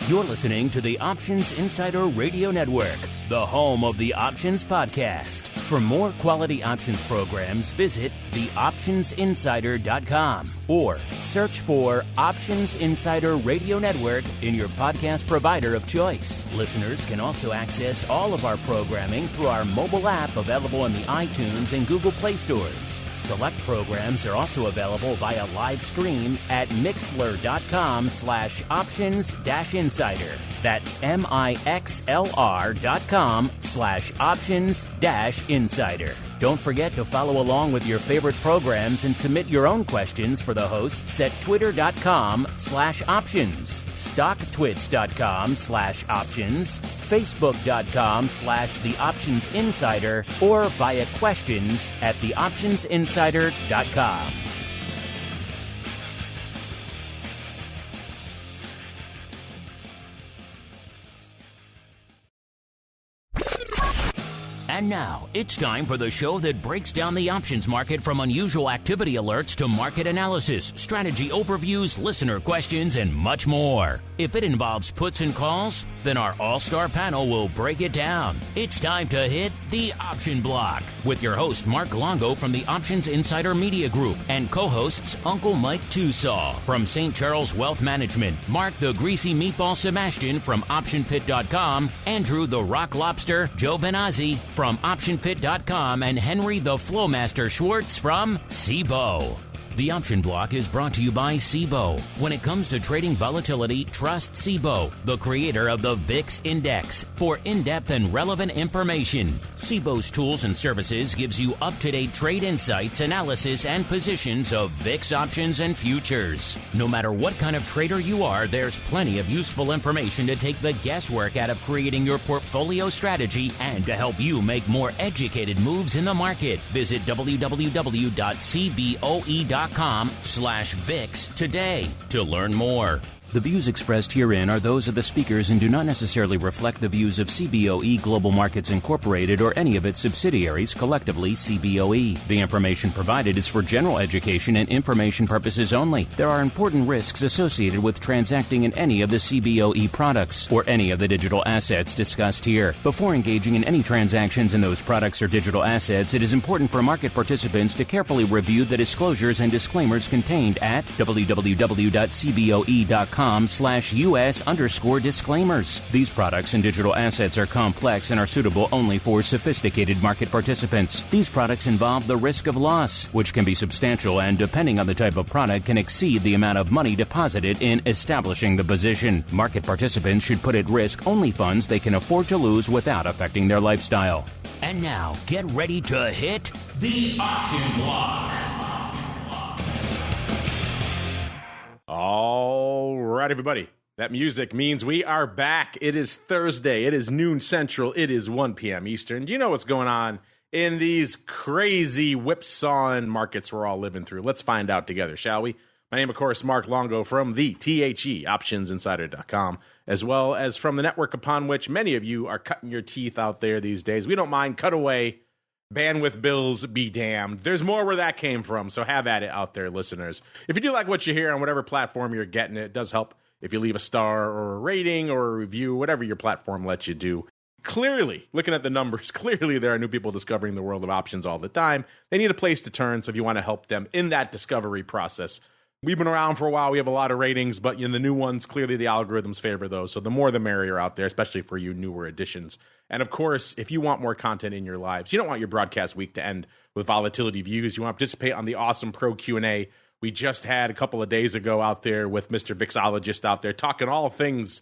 You're listening to the Options Insider Radio Network, the home of the Options Podcast. For more quality options programs, visit theoptionsinsider.com or search for Options Insider Radio Network in your podcast provider of choice. Listeners can also access all of our programming through our mobile app available in the iTunes and Google Play stores. Select programs are also available via live stream at mixlr.com/options-insider. That's mixlr.com/options-insider. Don't forget to follow along with your favorite programs and submit your own questions for the hosts at twitter.com/options, stocktwits.com/options, facebook.com/theoptionsinsider, or via questions at theoptionsinsider.com. And now, it's time for the show that breaks down the options market from unusual activity alerts to market analysis, strategy overviews, listener questions, and much more. If it involves puts and calls, then our all-star panel will break it down. It's time to hit the Option Block with your host, Mark Longo from the Options Insider Media Group and co-hosts Uncle Mike TOSAW from St. Charles Wealth Management, Mark the Greasy Meatball Sebastian from OptionPit.com, Andrew the Rock Lobster GIOVINAZZI from OptionPit.com, and Henry the FLOWMASTER Schwartz from CBOE. The Option Block is brought to you by CBOE. When it comes to trading volatility, trust CBOE, the creator of the VIX Index, for in-depth and relevant information. CBOE's tools and services gives you up-to-date trade insights, analysis, and positions of VIX options and futures. No matter what kind of trader you are, there's plenty of useful information to take the guesswork out of creating your portfolio strategy and to help you make more educated moves in the market. Visit www.cboe.com/VIX today to learn more. The views expressed herein are those of the speakers and do not necessarily reflect the views of CBOE Global Markets Incorporated or any of its subsidiaries, collectively CBOE. The information provided is for general education and information purposes only. There are important risks associated with transacting in any of the CBOE products or any of the digital assets discussed here. Before engaging in any transactions in those products or digital assets, it is important for market participants to carefully review the disclosures and disclaimers contained at www.cboe.com/US_disclaimers. These products and digital assets are complex and are suitable only for sophisticated market participants. These products involve the risk of loss, which can be substantial and, depending on the type of product, can exceed the amount of money deposited in establishing the position. Market participants should put at risk only funds they can afford to lose without affecting their lifestyle. And now, get ready to hit the Option Block. All right, everybody. That music means we are back. It is Thursday. It is noon Central. It is 1 p.m. Eastern. Do you know what's going on in these crazy whipsawing markets we're all living through? Let's find out together, shall we? My name, of course, Mark Longo from the THE, OptionsInsider.com, as well as from the network upon which many of you are cutting your teeth out there these days. We don't mind. Cut away. Bandwidth bills be damned. There's more where that came from, so have at it out there, listeners. If you do like what you hear on whatever platform you're getting it does help if you leave a star or a rating or a review, whatever your platform lets you do. Clearly, looking at the numbers, clearly there are new people discovering the world of options all the time. They need a place to turn, so if you want to help them in that discovery process, we've been around for a while. We have a lot of ratings, but in the new ones, clearly the algorithms favor those. So the more the merrier out there, especially for you newer additions. And of course, if you want more content in your lives, you don't want your broadcast week to end with volatility views. You want to participate on the awesome Pro Q&A we just had a couple of days ago out there with Mr. Vixologist out there talking all things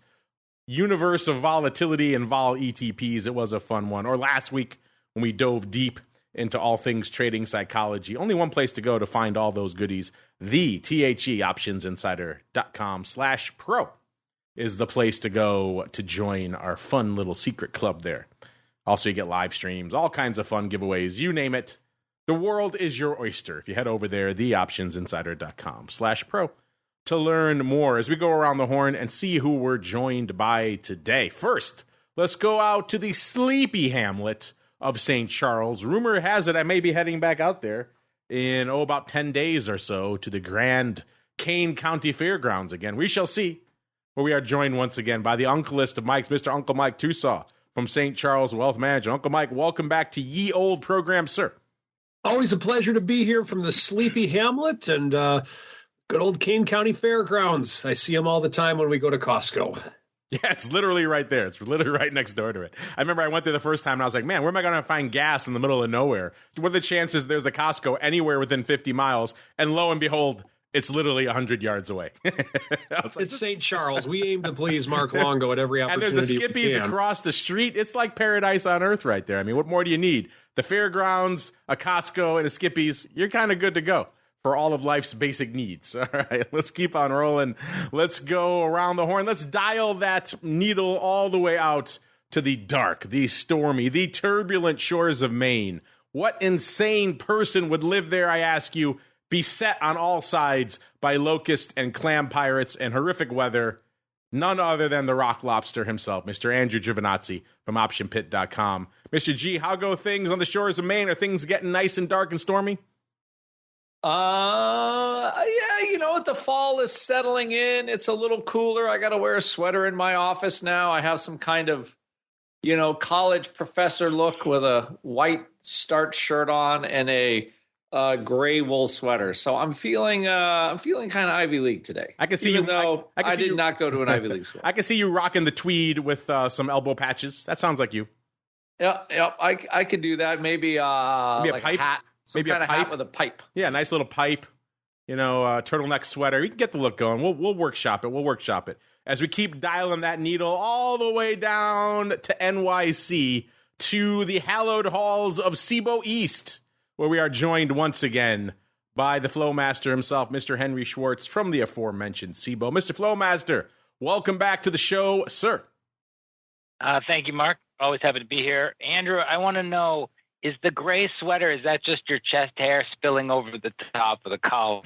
universe of volatility and vol ETPs. It was a fun one. Or last week when we dove deep into all things trading psychology. Only one place to go to find all those goodies. The THE OptionsInsider.com/pro is the place to go to join our fun little secret club there. Also, you get live streams, all kinds of fun giveaways, you name it. The world is your oyster. If you head over there, theoptionsinsider.com/pro to learn more as we go around the horn and see who we're joined by today. First, let's go out to the sleepy hamlet of St. Charles. Rumor has it I may be heading back out there in, about 10 days or so to the Grand Kane County Fairgrounds again. We shall see. where we are joined once again by the uncleist of Mikes, Mr. Uncle Mike TOSAW from St. Charles Wealth Management. Uncle Mike, welcome back to Ye Old Program, sir. Always a pleasure to be here from the sleepy hamlet and good old Kane County Fairgrounds. I see them all the time when we go to Costco. Yeah, it's literally right there. It's literally right next door to it. I remember I went there the first time and I was like, man, where am I going to find gas in the middle of nowhere? What are the chances there's a Costco anywhere within 50 miles? And lo and behold, it's literally 100 yards away. It's St. Charles. We aim to please Mark Longo at every opportunity. And there's a Skippies across the street. It's like paradise on earth right there. I mean, what more do you need? The fairgrounds, a Costco, and a Skippies. You're kind of good to go for all of life's basic needs. All right, let's keep on rolling. Let's go around the horn. Let's dial that needle all the way out to the dark, the stormy, the turbulent shores of Maine. What insane person would live there, I ask you, beset on all sides by locust and clam pirates and horrific weather? None other than the rock lobster himself, Mr. Andrew GIOVINAZZI from OptionPit.com. Mr. G, how go things on the shores of Maine? Are things getting nice and dark and stormy? Yeah, you know what? The fall is settling in. It's a little cooler. I got to wear a sweater in my office now. I have some kind of, college professor look with a white starch shirt on and a gray wool sweater. So I'm feeling kind of Ivy League today. I can see even you. Though I did not go to an Ivy League school. I can see you rocking the tweed with some elbow patches. That sounds like you. Yeah. I could do that. Maybe like a pipe. Hat. Maybe kind of hat with a pipe. Yeah, nice little pipe. Turtleneck sweater. You can get the look going. We'll workshop it. As we keep dialing that needle all the way down to NYC, to the hallowed halls of CBOE East, where we are joined once again by the FLOWMASTER himself, Mr. Henry Schwartz from the aforementioned CBOE. Mr. FLOWMASTER, welcome back to the show, sir. Thank you, Mark. Always happy to be here. Andrew, I want to know, is the gray sweater, is that just your chest hair spilling over the top of the collar?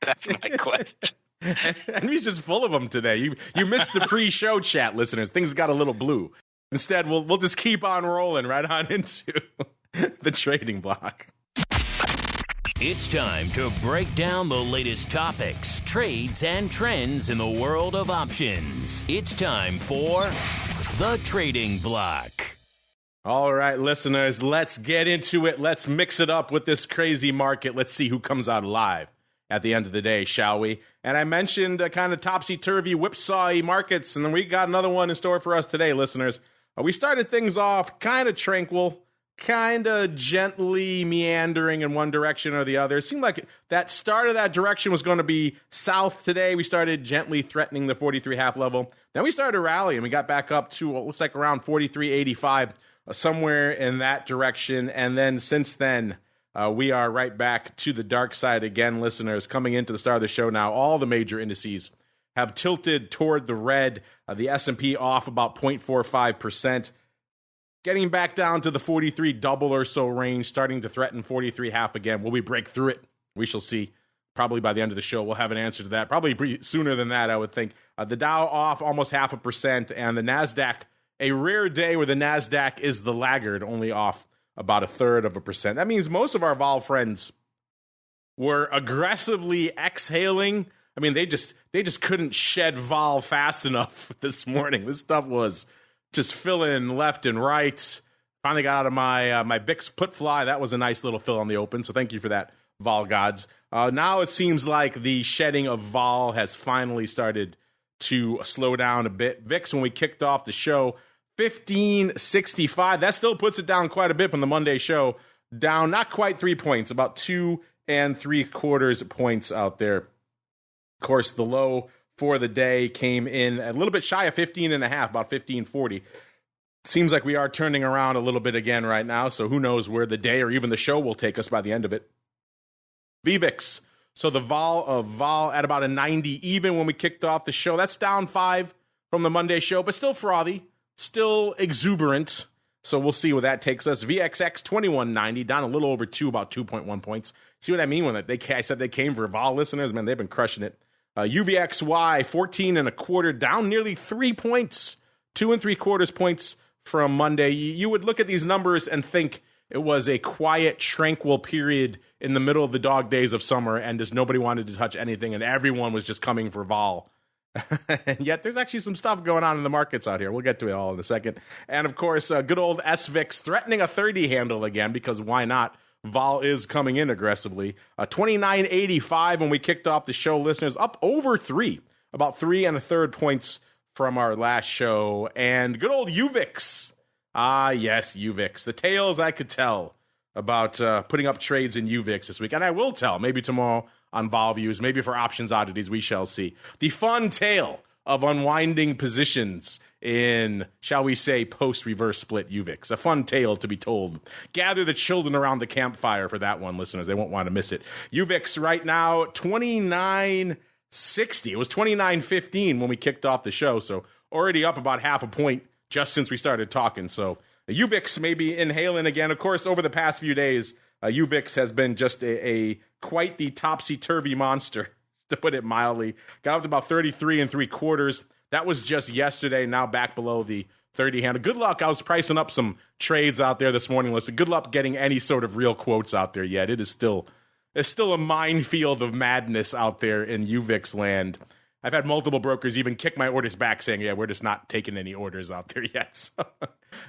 That's my question. Henry's just full of them today. You missed the pre-show chat, listeners. Things got a little blue. Instead, we'll just keep on rolling right on into the trading block. It's time to break down the latest topics, trades, and trends in the world of options. It's time for the trading block. All right, listeners, let's get into it. Let's mix it up with this crazy market. Let's see who comes out alive at the end of the day, shall we? And I mentioned kind of topsy-turvy, whipsawy markets, and then we got another one in store for us today, listeners. We started things off kind of tranquil, kind of gently meandering in one direction or the other. It seemed like that start of that direction was going to be south today. We started gently threatening the 43.5 level. Then we started rallying. We got back up to what looks like around 43.85. Somewhere in that direction, and then since then, we are right back to the dark side again, listeners. Coming into the start of the show now, all the major indices have tilted toward the red. The S&P off about 0.45%, getting back down to the 43 double or so range, starting to threaten 43.5 again. Will we break through it? We shall see. Probably by the end of the show, we'll have an answer to that. Probably sooner than that, I would think. The Dow off almost 0.5%, and the NASDAQ, a rare day where the NASDAQ is the laggard, only off about 0.33%. That means most of our vol friends were aggressively exhaling. I mean, they just couldn't shed vol fast enough this morning. This stuff was just filling left and right. Finally got out of my Bix put fly. That was a nice little fill on the open, so thank you for that, vol gods. Now it seems like the shedding of vol has finally started to slow down a bit. VIX, when we kicked off the show, 1565. That still puts it down quite a bit from the Monday show. Down not quite 3 points, about 2 3/4 points out there. Of course, the low for the day came in a little bit shy of 15.5, about 1540. Seems like we are turning around a little bit again right now, so who knows where the day or even the show will take us by the end of it. VVIX. So the vol at about a 90 even when we kicked off the show. That's down 5 from the Monday show, but still frothy. Still exuberant, so we'll see where that takes us. VXX 2190, down a little over 2, about 2.1 points. See what I mean when I said they came for vol listeners? Man, they've been crushing it. UVXY 14.25, down nearly 3 points, 2 3/4 points from Monday. You would look at these numbers and think it was a quiet, tranquil period in the middle of the dog days of summer, and just nobody wanted to touch anything, and everyone was just coming for vol. And yet there's actually some stuff going on in the markets out here. We'll get to it all in a second. And, of course, good old SVIX threatening a 30 handle again, because why not? Vol is coming in aggressively. 29.85 when we kicked off the show, listeners, up over 3, about 3 1/3 points from our last show. And good old UVIX. Ah, yes, UVIX. The tales I could tell about putting up trades in UVIX this week. And I will tell, maybe tomorrow on Vol Views, maybe for Options Oddities, we shall see. The fun tale of unwinding positions in, shall we say, post-reverse split UVIX. A fun tale to be told. Gather the children around the campfire for that one, listeners. They won't want to miss it. UVIX right now, 29.60. It was 29.15 when we kicked off the show, so already up about half a point just since we started talking. So UVIX may be inhaling again. Of course, over the past few days, UVIX has been just a quite the topsy-turvy monster, to put it mildly. Got up to about 33 3/4. That was just yesterday, now back below the 30 handle. Good luck. I was pricing up some trades out there this morning. Listen, good luck getting any sort of real quotes out there yet. It's still a minefield of madness out there in UVIX land. I've had multiple brokers even kick my orders back saying, yeah, we're just not taking any orders out there yet. So,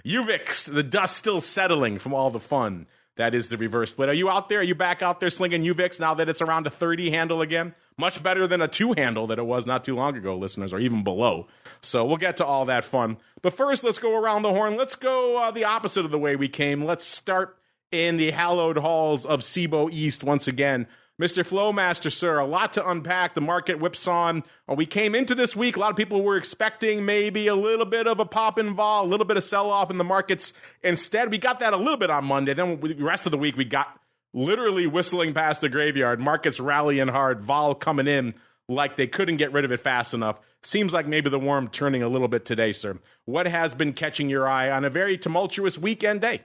UVIX, the dust still settling from all the fun. That is the reverse split. Are you out there? Are you back out there slinging UVIX now that it's around a 30 handle again? Much better than a 2 handle that it was not too long ago, listeners, or even below. So we'll get to all that fun. But first, let's go around the horn. Let's go the opposite of the way we came. Let's start in the hallowed halls of CBOE East once again. Mr. FLOWMASTER, sir, a lot to unpack. The market whipsawing. We came into this week, a lot of people were expecting maybe a little bit of a pop in vol, a little bit of sell-off in the markets. Instead, we got that a little bit on Monday. Then the rest of the week, we got literally whistling past the graveyard. Markets rallying hard, vol coming in like they couldn't get rid of it fast enough. Seems like maybe the worm turning a little bit today, sir. What has been catching your eye on a very tumultuous weekend day?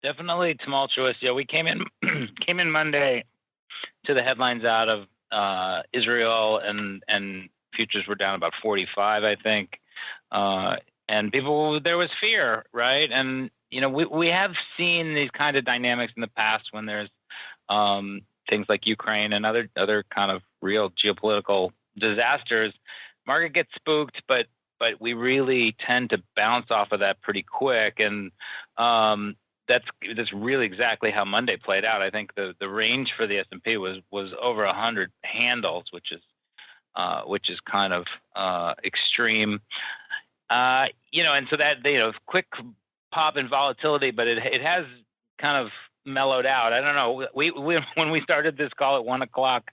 Definitely tumultuous. Yeah, we came in Monday to the headlines out of Israel, and futures were down about 45, I think. And there was fear, right? And, you know, we have seen these kind of dynamics in the past when there's things like Ukraine and other kind of real geopolitical disasters. Market gets spooked, but we really tend to bounce off of that pretty quick. And that's really exactly how Monday played out. I think the range for the S&P was over 100 handles, which is kind of extreme. And so that, quick pop in volatility, but it has kind of mellowed out. I don't know. We when we started this call at 1:00,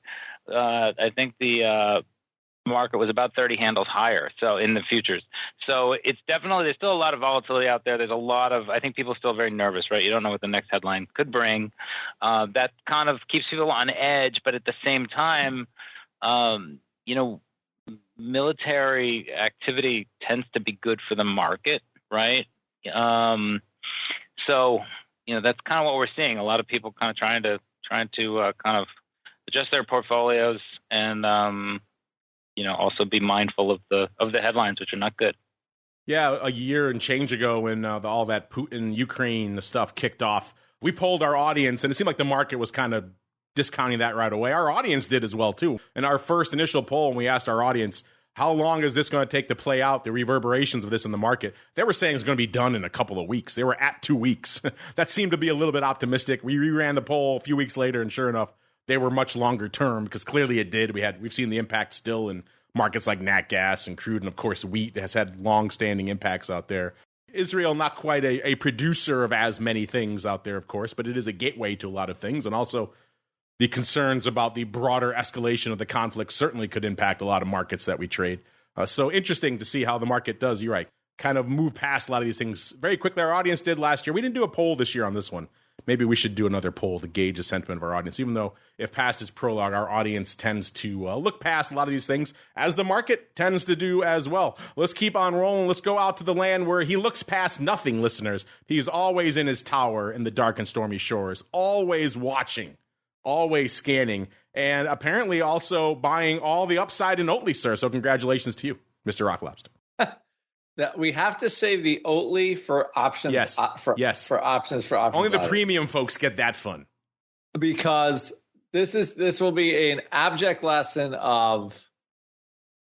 I think the market was about 30 handles higher, so in the futures. So it's definitely, there's still a lot of volatility out there. There's a lot of, I think people are still very nervous, right? You don't know what the next headline could bring. That kind of keeps people on edge, but at the same time, military activity tends to be good for the market, right? So that's kind of what we're seeing. A lot of people kind of trying to kind of adjust their portfolios and also be mindful of the headlines, which are not good. Yeah, a year and change ago when all that Putin, Ukraine stuff kicked off, we polled our audience, and it seemed like the market was kind of discounting that right away. Our audience did as well, too. In our first initial poll, when we asked our audience, how long is this going to take to play out, the reverberations of this in the market? They were saying it's going to be done in a couple of weeks. They were at 2 weeks. That seemed to be a little bit optimistic. We reran the poll a few weeks later, and sure enough, they were much longer term, because clearly it did. We've seen the impact still in markets like nat gas and crude, and of course wheat has had long-standing impacts out there. Israel, not quite a producer of as many things out there, of course, but it is a gateway to a lot of things. And also the concerns about the broader escalation of the conflict certainly could impact a lot of markets that we trade. So interesting to see how the market does, you're right, kind of move past a lot of these things very quickly. Our audience did last year. We didn't do a poll this year on this one. Maybe we should do another poll to gauge the sentiment of our audience, even though if past is prologue, our audience tends to look past a lot of these things, as the market tends to do as well. Let's keep on rolling. Let's go out to the land where he looks past nothing, listeners. He's always in his tower in the dark and stormy shores, always watching, always scanning, and apparently also buying all the upside in Oatly, sir. So congratulations to you, Mr. Rock Lobster. We have to save the Oatly for options. Yes. For options. Only the premium folks get that fun. Because this will be an abject lesson of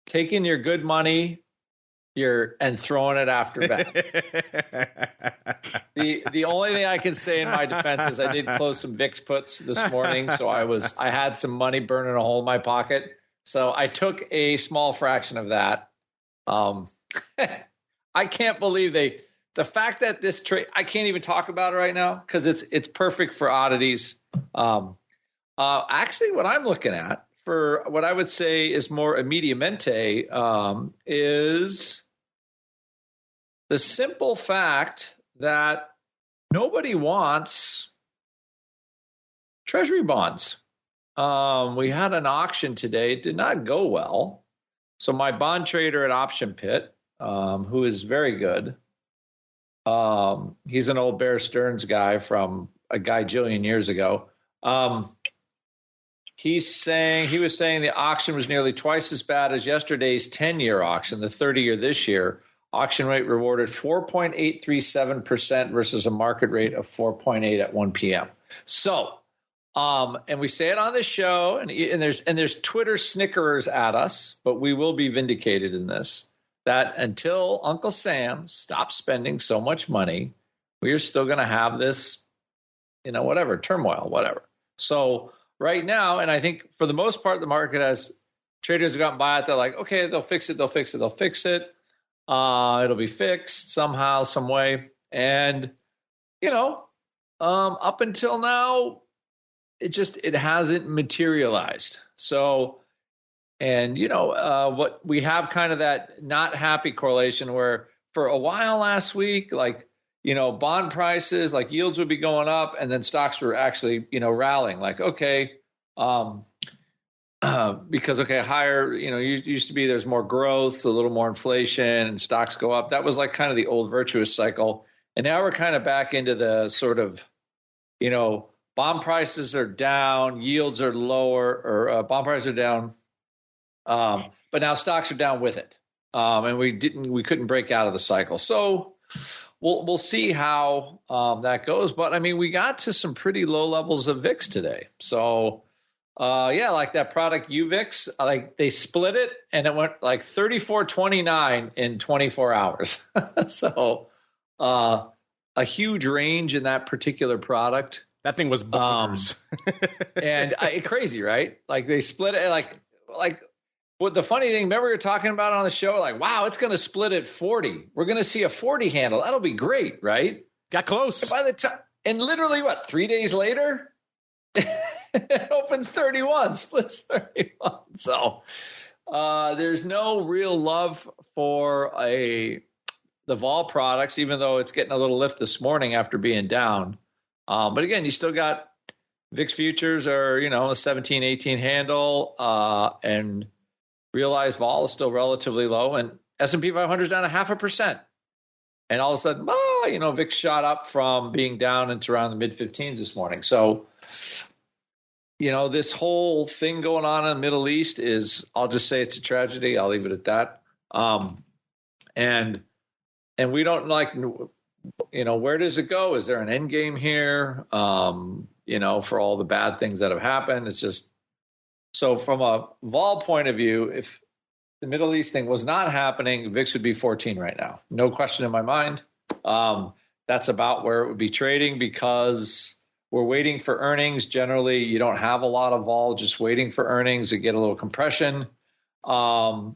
taking your good money and throwing it after bet. The only thing I can say in my defense is I did close some VIX puts this morning, so I had some money burning a hole in my pocket. So I took a small fraction of that. I can't believe the fact that this trade, I can't even talk about it right now because it's perfect for oddities. Actually, what I'm looking at for what I would say is more immediamente is the simple fact that nobody wants Treasury bonds. We had an auction today. It did not go well. So my bond trader at Option Pit, who is very good, he's an old Bear Stearns guy from a gajillion years ago. He was saying the auction was nearly twice as bad as yesterday's 10-year auction, the 30-year this year. Auction rate rewarded 4.837% versus a market rate of 4.8 at 1 p.m. So, and we say it on this show, and there's Twitter snickerers at us, but we will be vindicated in this, that until Uncle Sam stops spending so much money, we are still going to have this, turmoil, whatever. So right now, and I think for the most part, the market has traders have gotten by it. They're like, okay, they'll fix it. It'll be fixed somehow, some way. And, up until now, it hasn't materialized. So, and, what we have kind of that not happy correlation where for a while last week, bond prices, yields would be going up and then stocks were actually, rallying because, higher, used to be there's more growth, a little more inflation and stocks go up. That was kind of the old virtuous cycle. And now we're kind of back into the sort of, bond prices are down, yields are lower, or bond prices are down. But now stocks are down with it. And we couldn't break out of the cycle. So we'll see how that goes. But I mean, we got to some pretty low levels of VIX today. So like that product UVIX, they split it and it went 34.29 in 24 hours. So a huge range in that particular product. That thing was bonkers. And crazy, right? They split it what the funny thing, remember we were talking about on the show, wow, it's going to split at 40. We're going to see a 40 handle. That'll be great, right? Got close. And by the time, and literally 3 days later, it opens 31, splits 31. So there's no real love for the vol products, even though it's getting a little lift this morning after being down. But again, you still got VIX futures are, a 17, 18 handle, and realized vol is still relatively low, and S&P 500 is down 0.5%. And all of a sudden, VIX shot up from being down into around the mid-15s this morning. So, this whole thing going on in the Middle East is, I'll just say it's a tragedy. I'll leave it at that. And we don't where does it go? Is there an end game here? For all the bad things that have happened, it's just, so from a vol point of view, if the Middle East thing was not happening, VIX would be 14 right now. No question in my mind. That's about where it would be trading because we're waiting for earnings. Generally, you don't have a lot of vol just waiting for earnings to get a little compression. Because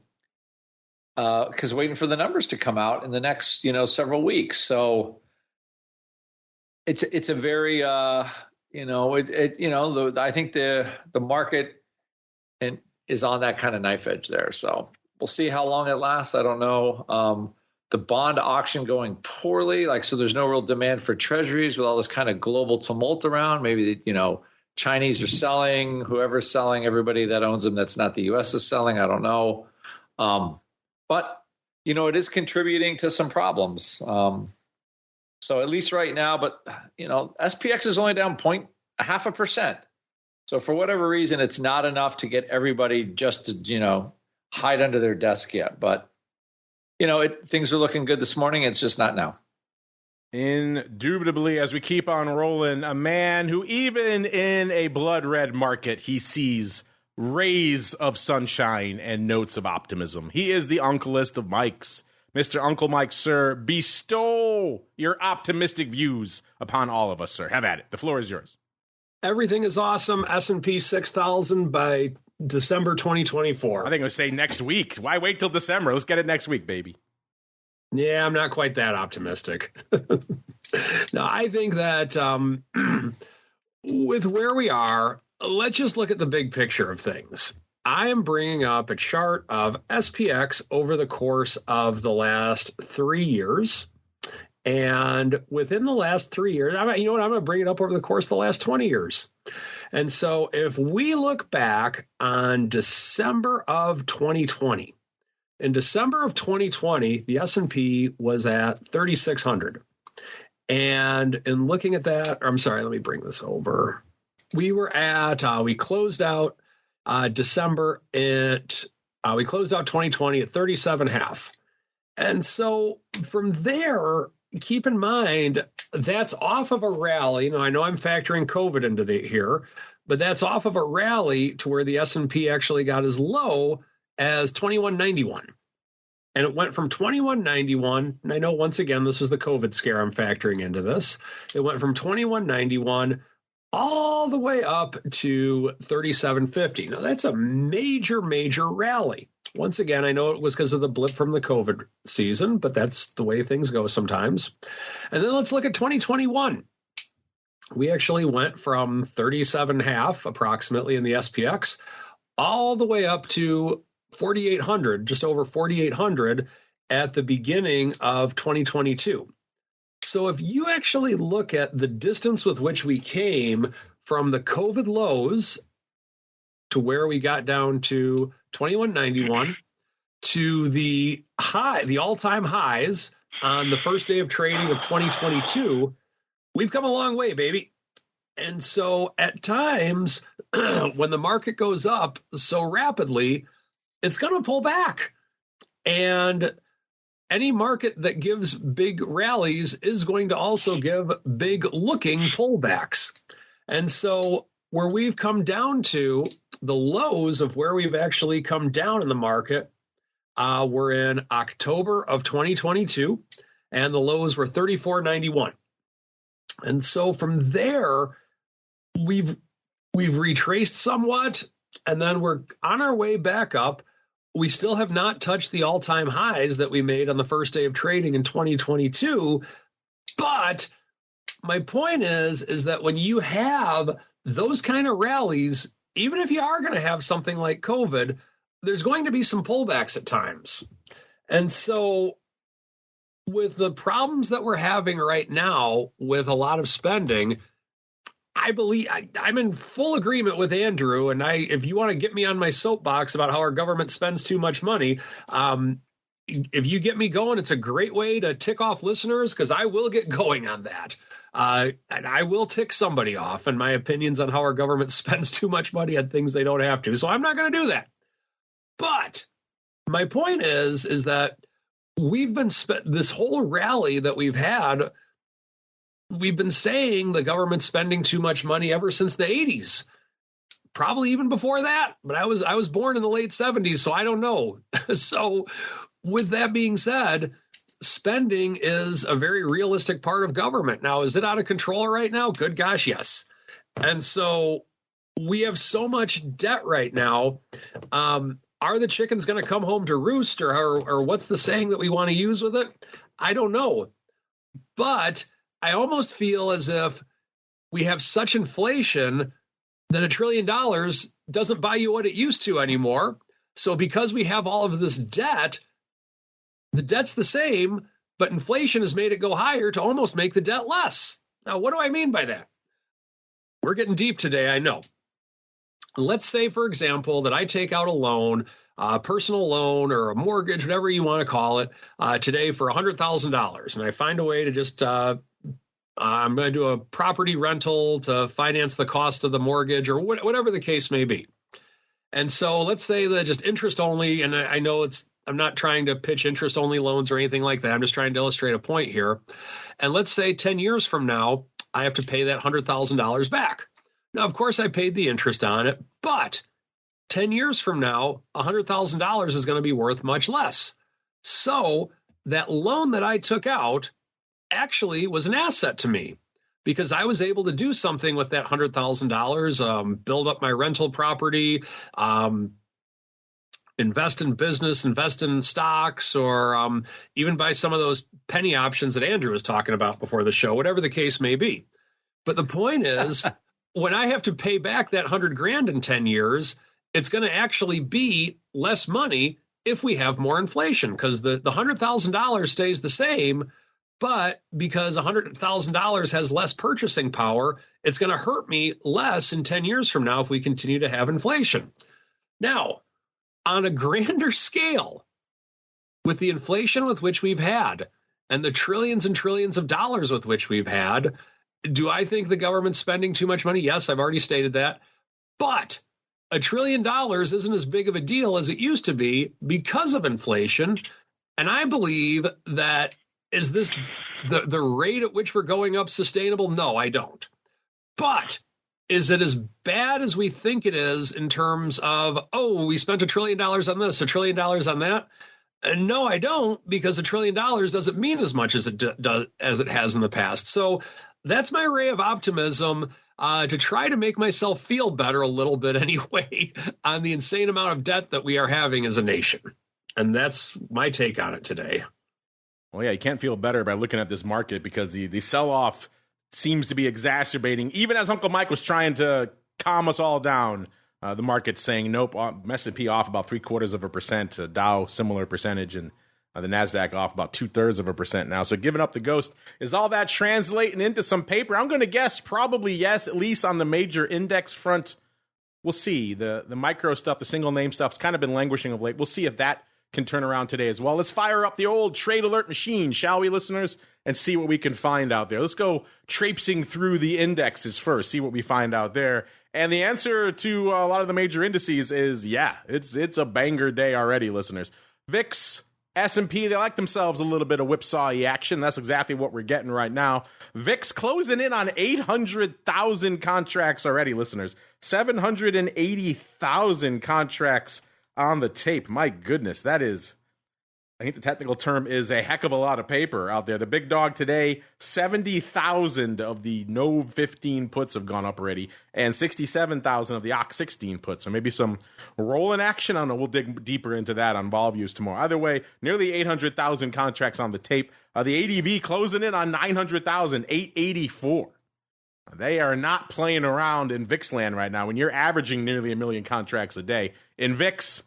waiting for the numbers to come out in the next, several weeks. So it's a very, I think the market is on that kind of knife edge there. So we'll see how long it lasts. I don't know. The bond auction going poorly, so there's no real demand for treasuries with all this kind of global tumult around. Maybe, Chinese are selling, whoever's selling, everybody that owns them that's not the U.S. is selling. I don't know. But, it is contributing to some problems. So at least right now, but, SPX is only down 0.5%. So for whatever reason, it's not enough to get everybody just to, hide under their desk yet. But, things are looking good this morning. It's just not now. Indubitably, as we keep on rolling, a man who even in a blood red market, he sees rays of sunshine and notes of optimism. He is the uncleist of Mikes. Mr. Uncle Mike, sir, bestow your optimistic views upon all of us, sir. Have at it. The floor is yours. Everything is awesome. S&P 6,000 by December 2024. I think I would say next week. Why wait till December? Let's get it next week, baby. Yeah, I'm not quite that optimistic. No, I think that with where we are, let's just look at the big picture of things. I am bringing up a chart of SPX over the course of the last 3 years. And within the last 3 years, you know what? I'm going to bring it up over the course of the last 20 years. And so if we look back on December of 2020, in December of 2020, the S&P was at 3,600. And in looking at that, I'm sorry, let me bring this over. We were at, we closed out December we closed out 2020 at 37.5. And so from there, keep in mind, that's off of a rally. I know I'm factoring COVID into here, but that's off of a rally to where the S&P actually got as low as 2191. And it went from 2191, and I know once again, this was the COVID scare I'm factoring into this. It went from 2191 all the way up to 3750. Now, that's a major, major rally. Once again, I know it was because of the blip from the COVID season, but that's the way things go sometimes. And then let's look at 2021. We actually went from 37.5 approximately in the SPX all the way up to 4,800, just over 4,800 at the beginning of 2022. So if you actually look at the distance with which we came from the COVID lows to where we got down to 2191 to the all-time highs on the first day of trading of 2022, we've come a long way, baby. And so at times when the market goes up so rapidly, it's going to pull back. And any market that gives big rallies is going to also give big looking pullbacks. And so where we've come down to the lows of where we've actually come down in the market were in October of 2022, and the lows were 34.91. And so from there, we've retraced somewhat, and then we're on our way back up. We still have not touched the all-time highs that we made on the first day of trading in 2022. But my point is that when you have those kind of rallies, even if you are going to have something like COVID, there's going to be some pullbacks at times. And so with the problems that we're having right now with a lot of spending, I believe I'm in full agreement with Andrew. And if you want to get me on my soapbox about how our government spends too much money, if you get me going, it's a great way to tick off listeners, because I will get going on that. And I will tick somebody off in my opinions on how our government spends too much money on things they don't have to. So I'm not going to do that. But my point is that we've been this whole rally that we've had. We've been saying the government's spending too much money ever since the 80s, probably even before that. But I was born in the late 70s, so I don't know. So with that being said, spending is a very realistic part of government. Now, is it out of control right now? Good gosh, yes. And so we have so much debt right now. Are the chickens going to come home to roost, or what's the saying that we want to use with it? I don't know. But I almost feel as if we have such inflation that $1 trillion doesn't buy you what it used to anymore. So because we have all of this debt, the debt's the same, but inflation has made it go higher to almost make the debt less. Now, what do I mean by that? We're getting deep today, I know. Let's say, for example, that I take out a loan, a personal loan or a mortgage, whatever you want to call it, today for $100,000. And I find a way to just I'm going to do a property rental to finance the cost of the mortgage, or whatever the case may be. And so let's say that just interest only, and I know I'm not trying to pitch interest only loans or anything like that. I'm just trying to illustrate a point here. And let's say 10 years from now, I have to pay that $100,000 back. Now, of course, I paid the interest on it, but 10 years from now, $100,000 is going to be worth much less. So that loan that I took out actually was an asset to me because I was able to do something with that $100,000, build up my rental property, invest in business, invest in stocks, or even buy some of those penny options that Andrew was talking about before the show, whatever the case may be. But the point is, when I have to pay back that $100,000 in 10 years, it's going to actually be less money if we have more inflation, because the $100,000 stays the same, but because $100,000 has less purchasing power, it's going to hurt me less in 10 years from now if we continue to have inflation. Now, on a grander scale, with the inflation with which we've had and the trillions and trillions of dollars with which we've had, do I think the government's spending too much money? Yes, I've already stated that. But $1 trillion isn't as big of a deal as it used to be because of inflation. And I believe that, is this the rate at which we're going up sustainable? No, I don't. But is it as bad as we think it is in terms of, oh, we spent $1 trillion on this, $1 trillion on that? No, I don't, because $1 trillion doesn't mean as much as it does as it has in the past. So that's my ray of optimism, to try to make myself feel better a little bit anyway on the insane amount of debt that we are having as a nation. And that's my take on it today. Well, yeah, you can't feel better by looking at this market because the sell-off seems to be exacerbating. Even as Uncle Mike was trying to calm us all down, the market's saying, nope, S&P off about 0.75%, Dow similar percentage, and the NASDAQ off about 2/3% now. So giving up the ghost. Is all that translating into some paper? I'm going to guess probably yes, at least on the major index front. We'll see. The micro stuff, the single name stuff's kind of been languishing of late. We'll see if that can turn around today as well. Let's fire up the old trade alert machine, shall we, listeners, and see what we can find out there. Let's go traipsing through the indexes first, see what we find out there. And the answer to a lot of the major indices is, yeah, it's a banger day already, listeners. VIX, S&P, they like themselves a little bit of whipsaw-y action. That's exactly what we're getting right now. VIX closing in on 800,000 contracts already, listeners. 780,000 contracts on the tape. My goodness, that is, I think the technical term is a heck of a lot of paper out there. The big dog today, 70,000 of the NOV 15 puts have gone up already, and 67,000 of the OC 16 puts. So maybe some rolling action. I don't know. We'll dig deeper into that on vol views tomorrow. Either way, nearly 800,000 contracts on the tape. The ADV closing in on 900,000, 884. They are not playing around in VIX land right now when you're averaging nearly 1 million contracts a day. In VIX,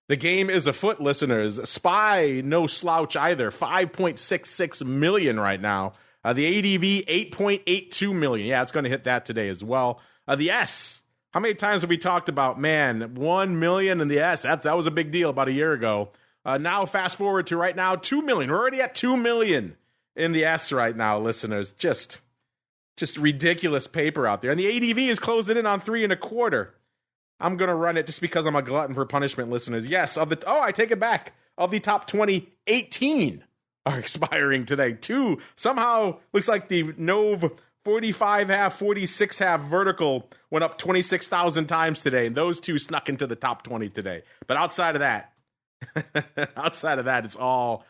the game is afoot, listeners. SPY, no slouch either. 5.66 million right now. The ADV, 8.82 million. Yeah, it's going to hit that today as well. The S, how many times have we talked about, man, 1 million in the S? That was a big deal about a year ago. Now, fast forward to right now, 2 million. We're already at 2 million in the S right now, listeners. Just ridiculous paper out there. And the ADV is closing in on 3.25. I'm going to run it just because I'm a glutton for punishment, listeners. Yes, I take it back. Of the top 20, 18 are expiring today. 2, somehow, looks like the NOV 45.5, 46.5 vertical went up 26,000 times today, and those 2 snuck into the top 20 today. But outside of that, it's all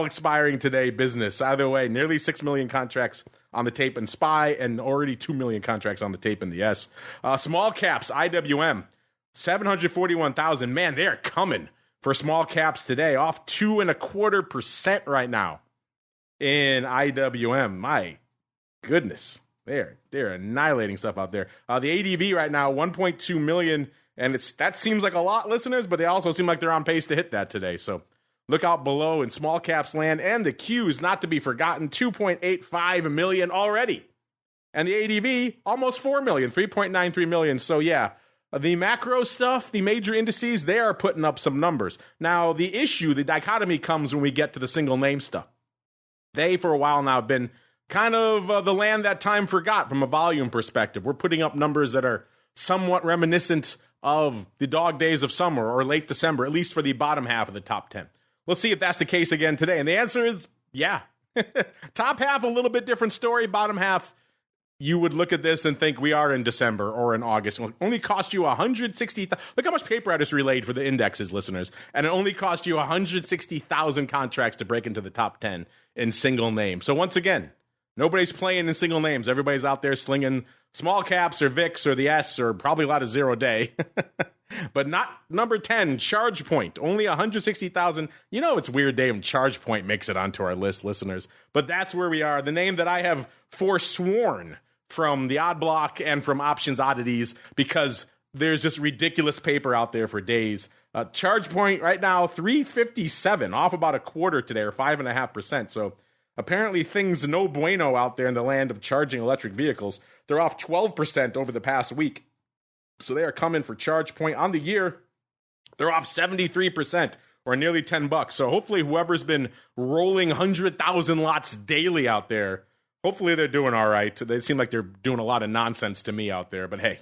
expiring today business. Either way, nearly 6 million contracts on the tape in SPY and already 2 million contracts on the tape in the S. Small caps, IWM, 741,000. Man, they are coming for small caps today, off 2.25% right now in IWM. My goodness, they're annihilating stuff out there. The ADV right now, 1.2 million, and that seems like a lot, listeners, but they also seem like they're on pace to hit that today. So look out below in small caps land, and the Qs, not to be forgotten, 2.85 million already. And the ADV, almost 4 million, 3.93 million. So yeah, the macro stuff, the major indices, they are putting up some numbers. Now, the issue, the dichotomy comes when we get to the single name stuff. They, for a while now, have been kind of the land that time forgot from a volume perspective. We're putting up numbers that are somewhat reminiscent of the dog days of summer or late December, at least for the bottom half of the top 10. Let's see if that's the case again today. And the answer is, yeah. Top half, a little bit different story. Bottom half, you would look at this and think we are in December or in August. It will only cost you 160. Look how much paper I just relayed for the indexes, listeners. And it only cost you 160,000 contracts to break into the top 10 in single name. So once again, nobody's playing in single names. Everybody's out there slinging small caps or VIX or the S or probably a lot of zero day. But not number 10, ChargePoint. Only 160,000. You know, it's weird name. ChargePoint makes it onto our list, listeners. But that's where we are. The name that I have forsworn from the Odd Block and from Options Oddities, because there's just ridiculous paper out there for days. ChargePoint right now, 357, off about a quarter today, or 5.5%. So apparently things no bueno out there in the land of charging electric vehicles. They're off 12% over the past week. So they are coming for ChargePoint. On the year, they're off 73%, or nearly $10. So hopefully whoever's been rolling 100,000 lots daily out there, hopefully they're doing all right. They seem like they're doing a lot of nonsense to me out there, but hey.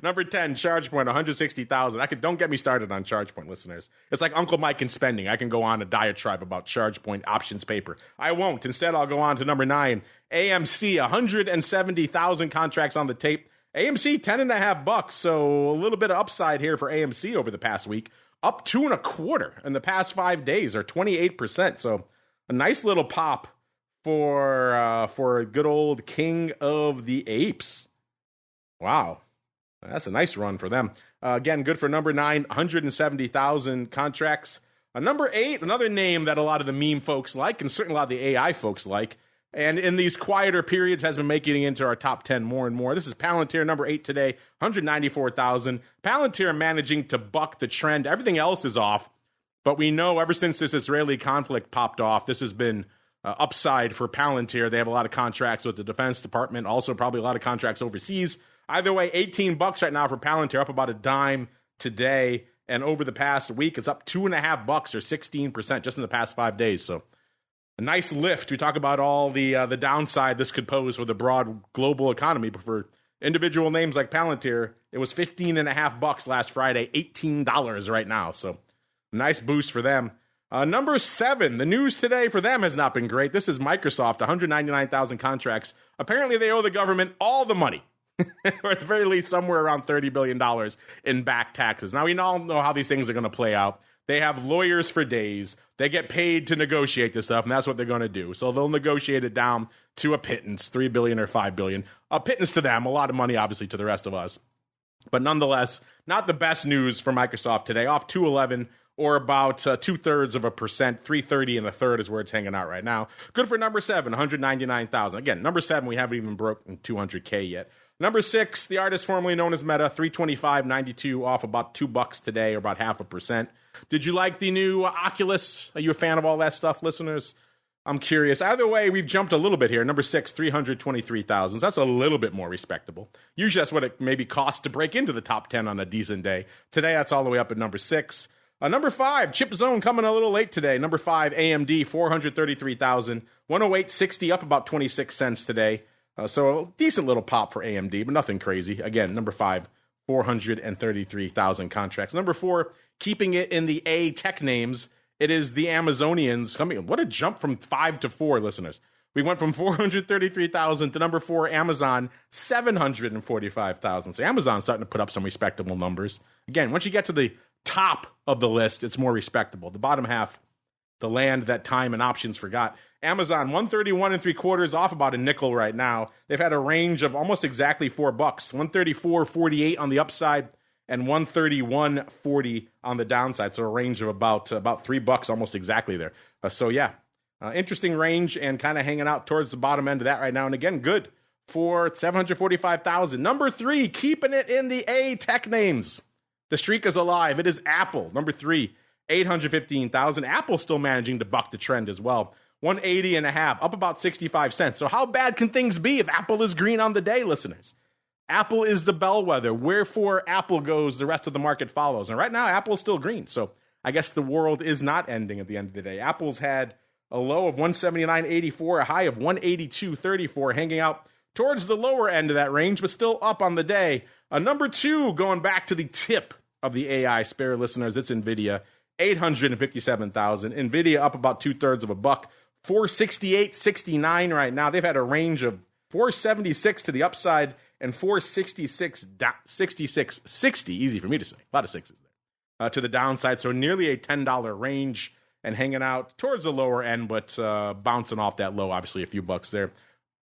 Number 10, ChargePoint, 160,000. Don't get me started on ChargePoint, listeners. It's like Uncle Mike and spending. I can go on a diatribe about ChargePoint options paper. I won't. Instead, I'll go on to number 9, AMC, 170,000 contracts on the tape. AMC, $10.50. So a little bit of upside here for AMC over the past week. Up 2.25 in the past 5 days, or 28%. So a nice little pop for good old King of the Apes. Wow. That's a nice run for them. Again, good for number 9, 170,000 contracts. Number 8, another name that a lot of the meme folks like, and certainly a lot of the AI folks like, and in these quieter periods has been making it into our top 10 more and more. This is Palantir, number 8 today, 194,000. Palantir managing to buck the trend. Everything else is off, but we know ever since this Israeli conflict popped off, this has been upside for Palantir. They have a lot of contracts with the Defense Department, also probably a lot of contracts overseas. Either way, $18 right now for Palantir, up about a dime today. And over the past week, it's up $2.50 or 16% just in the past 5 days. So a nice lift. We talk about all the downside this could pose for the broad global economy, but for individual names like Palantir, it was $15.50 last Friday, $18 right now. So a nice boost for them. Number 7, the news today for them has not been great. This is Microsoft, 199,000 contracts. Apparently they owe the government all the money, or at the very least somewhere around $30 billion in back taxes. Now, we all know how these things are going to play out. They have lawyers for days. They get paid to negotiate this stuff, and that's what they're going to do. So they'll negotiate it down to a pittance, $3 billion or $5 billion. A pittance to them, a lot of money, obviously, to the rest of us. But nonetheless, not the best news for Microsoft today. Off 211, or about 0.2%, 330 and a third is where it's hanging out right now. Good for number 7, 199,000. Again, number 7, we haven't even broken 200K yet. Number 6, the artist formerly known as Meta, 325.92, off about $2 today, or about 0.5%. Did you like the new Oculus? Are you a fan of all that stuff, listeners? I'm curious. Either way, we've jumped a little bit here. Number 6, 323,000. So that's a little bit more respectable. Usually that's what it maybe costs to break into the top 10 on a decent day. Today, that's all the way up at number 6. Number 5, Chip Zone coming a little late today. Number 5, AMD, 433,000. 108.60, up about 26 cents today. So a decent little pop for AMD, but nothing crazy. Again, number 5, 433,000 contracts. Number 4, keeping it in the A tech names, it is the Amazonians. What a jump from 5 to 4, listeners. We went from 433,000 to number 4, Amazon, 745,000. So Amazon's starting to put up some respectable numbers. Again, once you get to the top of the list, it's more respectable. The bottom half, the land that time and options forgot. Amazon, 131.75, off about a nickel right now. They've had a range of almost exactly $4, 134.48 on the upside and 131.40 on the downside. So a range of about $3, almost exactly there. Interesting range and kind of hanging out towards the bottom end of that right now. And again, good for 745,000. Number 3, keeping it in the A tech names. The streak is alive. It is Apple, number 3, 815,000. Apple still managing to buck the trend as well. 180.5, up about 65 cents. So how bad can things be if Apple is green on the day, listeners? Apple is the bellwether. Wherefore Apple goes, the rest of the market follows. And right now, Apple is still green. So I guess the world is not ending at the end of the day. Apple's had a low of 179.84, a high of 182.34, hanging out towards the lower end of that range, but still up on the day. Number 2, going back to the tip of the AI spare, listeners, it's NVIDIA, 857,000. NVIDIA up about $0.00 of a buck, 468.69 right now. They've had a range of 476 to the upside, and 466.60, easy for me to say, a lot of sixes there, to the downside. So nearly a $10 range and hanging out towards the lower end, but bouncing off that low, obviously a few bucks there.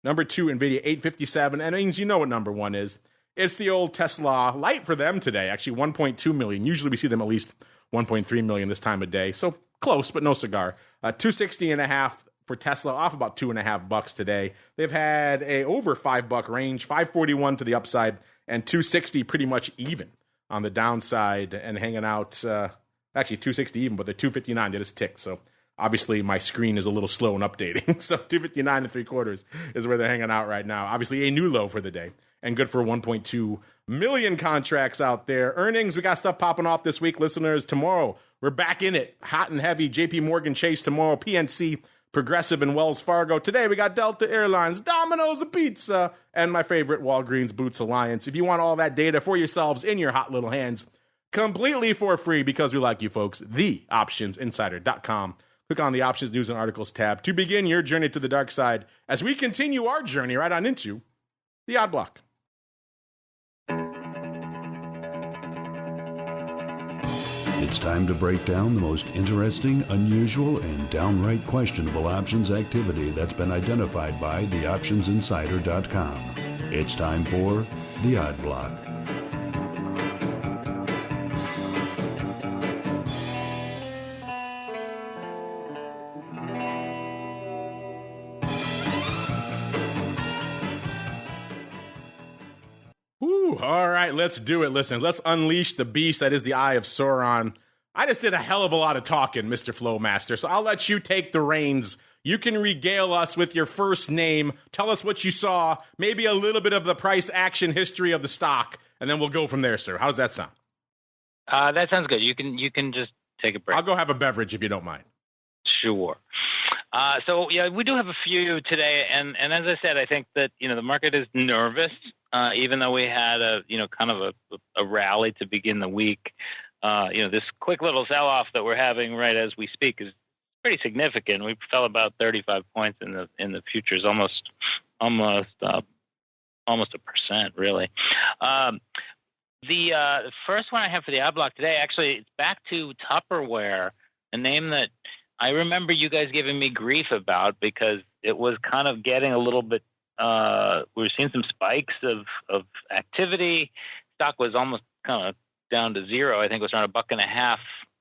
Number 2, NVIDIA, 857, and you know what number 1 is. It's the old Tesla, light for them today, actually 1.2 million. Usually we see them at least 1.3 million this time of day, so close, but no cigar. 260.5 for Tesla, off about $2.50 today. They've had a over $5 range, 541 to the upside, and 260 pretty much even on the downside, and hanging out, actually 260 even, but the 259 they just ticked. So obviously my screen is a little slow in updating. So 259 3/4 is where they're hanging out right now. Obviously a new low for the day, and good for 1.2 million contracts out there. Earnings, we got stuff popping off this week, listeners. Tomorrow, we're back in it, hot and heavy. JP Morgan Chase tomorrow, PNC, Progressive, and Wells Fargo. Today, we got Delta Airlines, Domino's Pizza, and my favorite, Walgreens Boots Alliance. If you want all that data for yourselves in your hot little hands, completely for free, because we like you folks, theoptionsinsider.com. Click on the Options News and Articles tab to begin your journey to the dark side as we continue our journey right on into the Odd Block. It's time to break down the most interesting, unusual, and downright questionable options activity that's been identified by theoptionsinsider.com. It's time for the Odd Block. All right, let's do it, listeners. Let's unleash the beast that is the Eye of Sauron. I just did a hell of a lot of talking, Mr. FLOWMASTER, so I'll let you take the reins. You can regale us with your first name. Tell us what you saw, maybe a little bit of the price action history of the stock, and then we'll go from there, sir. How does that sound? That sounds good. You can just take a break. I'll go have a beverage if you don't mind. Sure. So yeah, we do have a few today, and as I said, I think that the market is nervous, even though we had kind of a rally to begin the week. This quick little sell-off that we're having right as we speak is pretty significant. We fell about 35 points in the futures, almost a percent, really. The first one I have for the Odd Block today, actually, it's back to Tupperware, a name that I remember you guys giving me grief about because it was kind of getting a little bit. We were seeing some spikes of activity. Stock was almost kind of down to zero. I think it was around $1.50.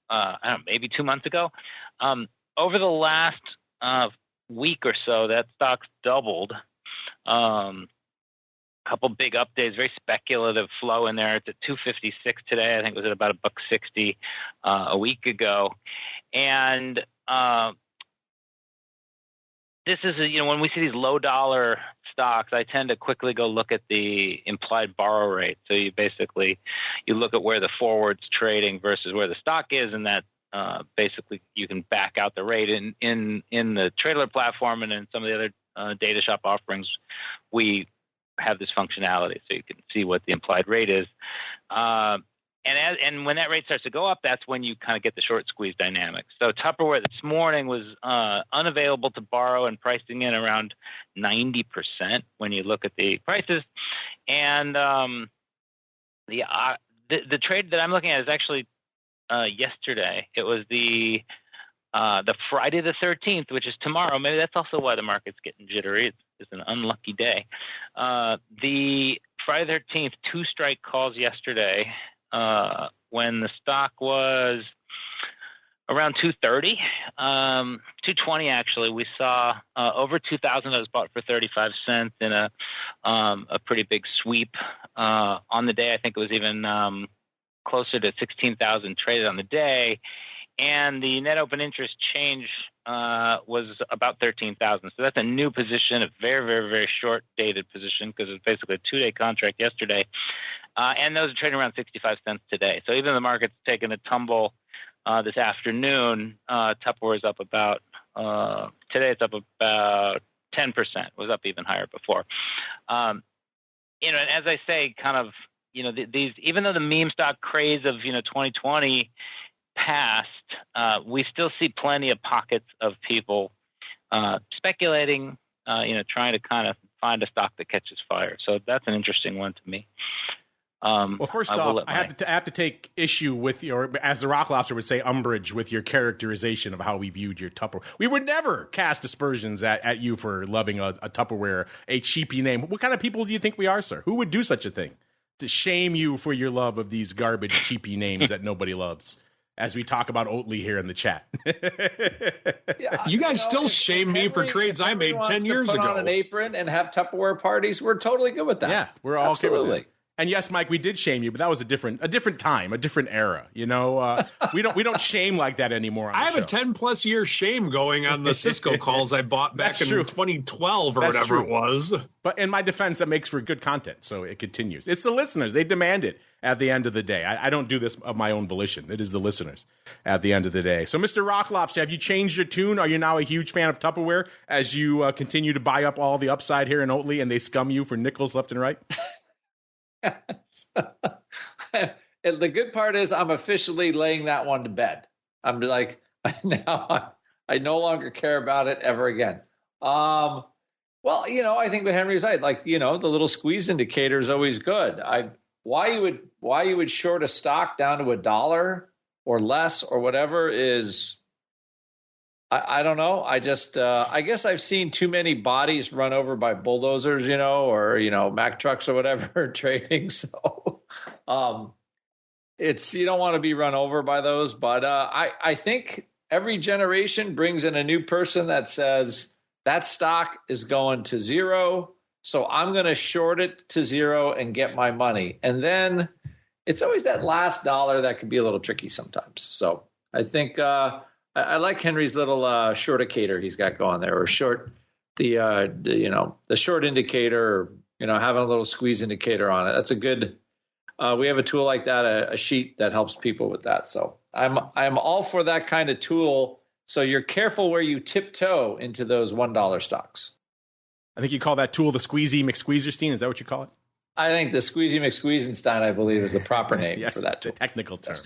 I don't know, maybe 2 months ago. Over the last week or so, that stock's doubled. Couple big updates, very speculative flow in there. It's at 256 today. I think it was at about $1.60 a week ago. And this is, when we see these low dollar stocks, I tend to quickly go look at the implied borrow rate. So you look at where the forward's trading versus where the stock is, and that basically you can back out the rate in the Trader platform, and in some of the other data shop offerings, we have this functionality so you can see what the implied rate is. And when that rate starts to go up, that's when you kind of get the short squeeze dynamics. So Tupperware this morning was unavailable to borrow and pricing in around 90% when you look at the prices. And the trade that I'm looking at is actually yesterday. It was the Friday the 13th, which is tomorrow. Maybe that's also why the market's getting jittery. It's an unlucky day. The Friday the 13th, two strike calls yesterday. When the stock was around 230, 220 actually, we saw over 2,000 that was bought for 35 cents in a pretty big sweep on the day. I think it was even closer to 16,000 traded on the day, and the net open interest change was about 13,000. So that's a new position, a very, very, very short dated position because it's basically a 2-day contract yesterday. And those are trading around 65 cents today. So even the market's taken a tumble this afternoon. Tupperware is up about, today it's up about 10%. It was up even higher before. And as I say, kind of, these, even though the meme stock craze of, 2020 passed, we still see plenty of pockets of people speculating, trying to kind of find a stock that catches fire. So that's an interesting one to me. Well, first off, I have to take issue with your, as the Rock Lobster would say, umbrage with your characterization of how we viewed your Tupperware. We would never cast aspersions at you for loving a Tupperware, a cheapy name. What kind of people do you think we are, sir? Who would do such a thing? To shame you for your love of these garbage, cheapy names that nobody loves, as we talk about Oatly here in the chat. Yeah, you guys still shame me for trades I made 10 years ago. Put on an apron and have Tupperware parties. We're totally good with that. Yeah, we're all absolutely. Okay with it. And yes, Mike, we did shame you, but that was a different time, a different era. You know, we don't shame like that anymore. I have a 10+ year shame going on the Cisco calls I bought back in 2012 or That's whatever true. it was. But in my defense, that makes for good content, so it continues. It's the listeners; they demand it at the end of the day. I don't do this of my own volition. It is the listeners at the end of the day. So, Mr. Rock Lobster, have you changed your tune? Are you now a huge fan of Tupperware as you continue to buy up all the upside here in Oatly, and they scum you for nickels left and right? The good part is I'm officially laying that one to bed. I'm like, now I no longer care about it ever again. Well, you know, I think what Henry's right. Like, you know, the little squeeze indicator is always good. Why you would short a stock down to $1 or less or whatever is, I don't know. I just, I guess I've seen too many bodies run over by bulldozers, you know, or, you know, Mack trucks or whatever trading. So, you don't want to be run over by those, but, I think every generation brings in a new person that says that stock is going to zero. So I'm going to short it to zero and get my money. And then it's always that last dollar that can be a little tricky sometimes. So I think, I like Henry's little short indicator he's got going there, or short the short indicator, or, you know, having a little squeeze indicator on it. That's a good. We have a tool like that, a sheet that helps people with that. So I'm all for that kind of tool. So you're careful where you tiptoe into those $1 stocks. I think you call that tool the Squeezy McSqueezerstein. Is that what you call it? I think the Squeezy McSqueezenstein, I believe, is the proper name yes, for that tool. The technical term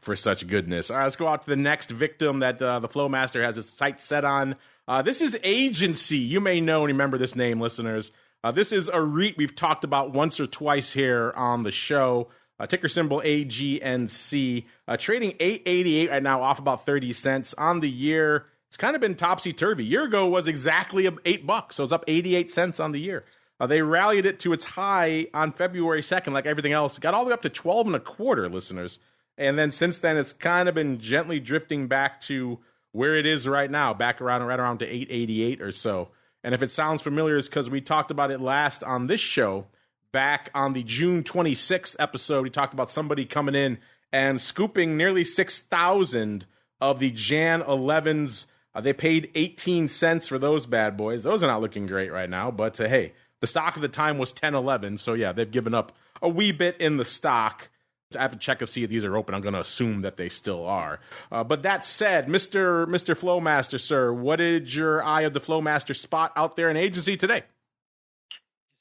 for such goodness. All right, let's go out to the next victim that the FlowMaster has his sights set on. This is AGNC. You may know and remember this name, listeners. This is a REIT we've talked about once or twice here on the show. Ticker symbol AGNC. Trading $8.88 right now, off about 30 cents on the year. It's kind of been topsy-turvy. A year ago was exactly $8, so it's up 88 cents on the year. They rallied it to its high on February 2nd, like everything else. Got all the way up to 12.25, listeners. And then since then, it's kind of been gently drifting back to where it is right now, back around right around to 8.88 or so. And if it sounds familiar, it's because we talked about it last on this show, back on the June 26th episode. We talked about somebody coming in and scooping nearly 6,000 of the Jan 11s. They paid 18 cents for those bad boys. Those are not looking great right now, but hey, the stock at the time was 10.11, so yeah, they've given up a wee bit in the stock. I have to check to see if these are open. I'm going to assume that they still are. But that said, Mr. FlowMaster, sir, what did your eye of the FlowMaster spot out there in agency today?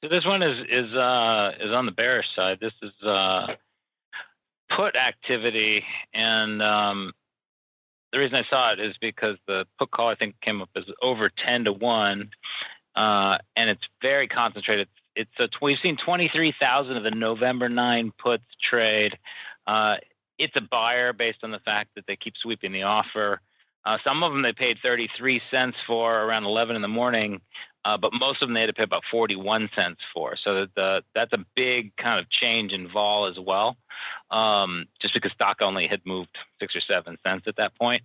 So this one is on the bearish side. This is put activity, and the reason I saw it is because the put call I think came up as over 10-1. And it's very concentrated. We've seen 23,000 of the November 9 puts trade. It's a buyer based on the fact that they keep sweeping the offer. Some of them they paid 33 cents for around 11 in the morning, but most of them they had to pay about 41 cents for. So that's a big kind of change in vol as well, just because stock only had moved 6 or 7 cents at that point.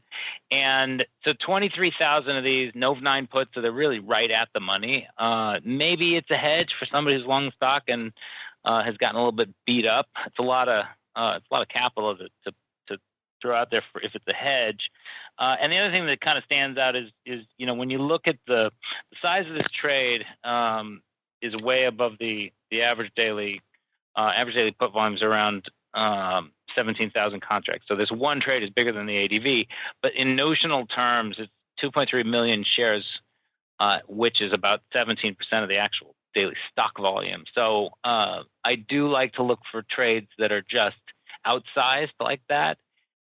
And so 23,000 of these Nov 9 puts, so they're really right at the money. Maybe it's a hedge for somebody who's long stock and has gotten a little bit beat up. It's a lot of capital to throw out there if it's a hedge. And the other thing that kind of stands out is you know, when you look at the size of this trade is way above the average daily put volumes around 17,000 contracts. So this one trade is bigger than the ADV, but in notional terms, it's 2.3 million shares, which is about 17% of the actual daily stock volume. So I do like to look for trades that are just outsized like that.